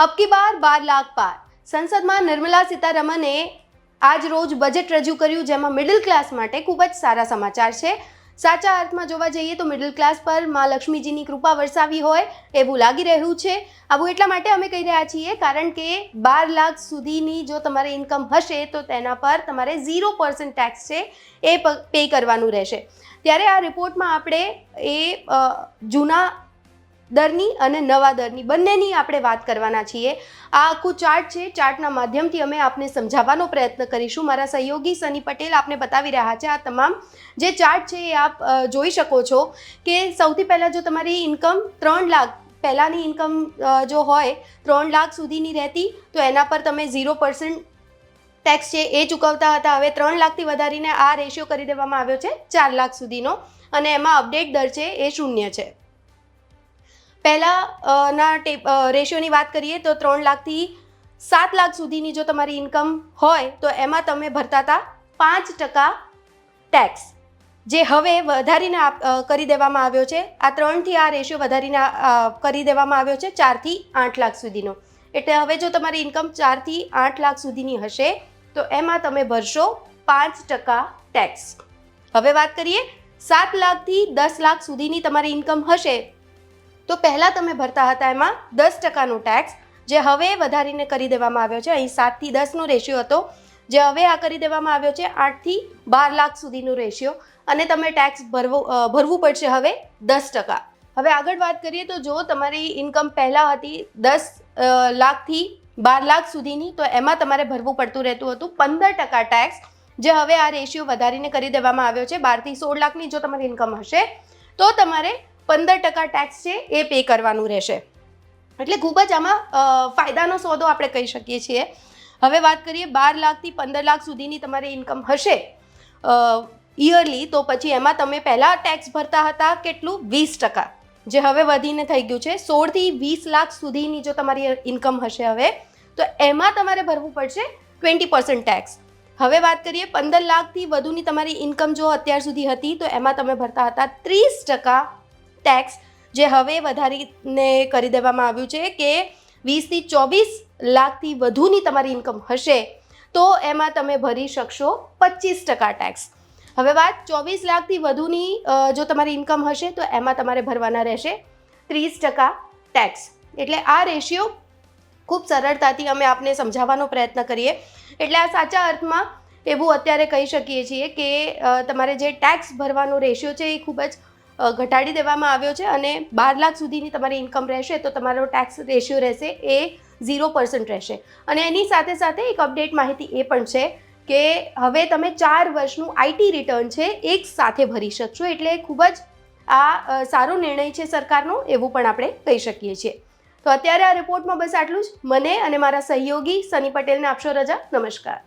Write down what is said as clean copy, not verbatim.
अब की बार 12 लाख पार। સંસદમાં નિર્મલા સીતારમણે આજ રોજ બજેટ રજૂ કર્યું, જેમાં મિડલ ક્લાસ માટે ખૂબ જ સારા સમાચાર છે. સાચા અર્થમાં જોવા જઈએ તો મિડલ ક્લાસ પર માં લક્ષ્મીજીની કૃપા વરસાવી હોય એવું લાગી રહ્યું છે. આવું એટલા માટે અમે કહી રહ્યા છીએ કારણ કે 12 લાખ સુધીની જો તમારી ઇન્કમ હશે તો તેના પર તમારે 0% ટેક્સ છે એ પે કરવાનું રહેશે. ત્યારે આ રિપોર્ટમાં આપણે જૂના દરની અને નવા દરની બંનેની આપણે વાત કરવાના છીએ. આ આખું ચાર્ટ છે, ચાર્ટના માધ્યમથી અમે આપને સમજાવવાનો પ્રયત્ન કરીશું. મારા સહયોગી સની પટેલ આપને બતાવી રહ્યા છે. આ તમામ જે ચાર્ટ છે એ આપ જોઈ શકો છો કે સૌથી પહેલાં જો તમારી ઇન્કમ 3 લાખ પહેલાંની ઇન્કમ જો હોય 3 લાખ સુધીની રહેતી તો એના પર તમે 0% ટેક્સ છે એ ચૂકવતા હતા. હવે 3 લાખથી વધારીને આ રેશિયો કરી દેવામાં આવ્યો છે 4 લાખ સુધીનો, અને એમાં અપડેટ દર છે એ 0 છે. પહેલાંના રેશિયોની વાત કરીએ તો 3 લાખથી 7 લાખ સુધીની જો તમારી ઇન્કમ હોય તો એમાં તમે ભરતા હતા 5% ટેક્સ, જે હવે વધારીને કરી દેવામાં આવ્યો છે. આ 3થી આ રેશિયો વધારીને કરી દેવામાં આવ્યો છે 4થી 8 લાખ સુધીનો. એટલે હવે જો તમારી ઇન્કમ 4થી 8 લાખ સુધીની હશે તો એમાં તમે ભરશો 5% ટેક્સ. હવે વાત કરીએ 7 લાખથી 10 લાખ સુધીની તમારી ઇન્કમ હશે તો પહેલાં તમે ભરતા હતા એમાં 10%નો ટેક્સ, જે હવે વધારીને કરી દેવામાં આવ્યો છે. અહીં 7થી 10નો રેશિયો હતો, જે હવે આ કરી દેવામાં આવ્યો છે 8થી 12 લાખ સુધીનો રેશિયો, અને તમે ટેક્સ ભરવું પડશે હવે 10%. હવે આગળ વાત કરીએ તો જો તમારી ઇન્કમ પહેલાં હતી 10 લાખથી 12 લાખ સુધીની તો એમાં તમારે ભરવું પડતું રહેતું હતું 15% ટેક્સ, જે હવે આ રેશિયો વધારીને કરી દેવામાં આવ્યો છે. 12થી 16 લાખની જો તમારી ઇન્કમ હશે તો તમારે 15% ટેક્સ છે એ પે કરવાનું રહેશે. એટલે ખૂબ જ આમાં ફાયદાનો સોદો આપણે કહી શકીએ છીએ. હવે વાત કરીએ 12 લાખથી 15 લાખ સુધીની તમારી ઇન્કમ હશે યરલી, તો પછી એમાં તમે પહેલાં ટેક્સ ભરતા હતા કેટલું 20%, જે હવે વધીને થઈ ગયું છે 16થી 20 લાખ સુધીની જો તમારી ઇન્કમ હશે હવે તો એમાં તમારે ભરવું પડશે 20% ટેક્સ. હવે વાત કરીએ 15 લાખથી વધુની તમારી ઇન્કમ જો અત્યાર સુધી હતી તો એમાં તમે ભરતા હતા 30% ટેક્સ, જે હવે વધારીને કરી દેવામાં આવ્યું છે કે 20થી 24 લાખથી વધુની તમારી ઇન્કમ હશે તો એમાં તમે ભરી શકશો 25% ટેક્સ. હવે વાત 24 લાખથી વધુની જો તમારી ઇન્કમ હશે તો એમાં તમારે ભરવાના રહેશે 30% ટેક્સ. એટલે આ રેશિયો ખૂબ સરળતાથી અમે આપને સમજાવવાનો પ્રયત્ન કરીએ. એટલે આ સાચા અર્થમાં એવું અત્યારે કહી શકીએ છીએ કે તમારે જે ટેક્સ ભરવાનો રેશિયો છે એ ખૂબ જ ઘટાડી દેવામાં આવ્યો છે, અને 12 લાખ સુધીની તમારી ઇન્કમ રહેશે તો તમારો ટેક્સ રેશિયો રહેશે એ 0% રહેશે. અને એની સાથે સાથે એક અપડેટ માહિતી એ પણ છે કે હવે તમે 4 વર્ષનું આઈટી રિટર્ન છે એક સાથે ભરી શકશો. એટલે ખૂબ જ આ સારો નિર્ણય છે સરકારનો, એવું પણ આપણે કહી શકીએ છીએ. તો અત્યારે આ રિપોર્ટમાં બસ આટલું જ. મને અને મારા સહયોગી સની પટેલને આપશો રજા. નમસ્કાર.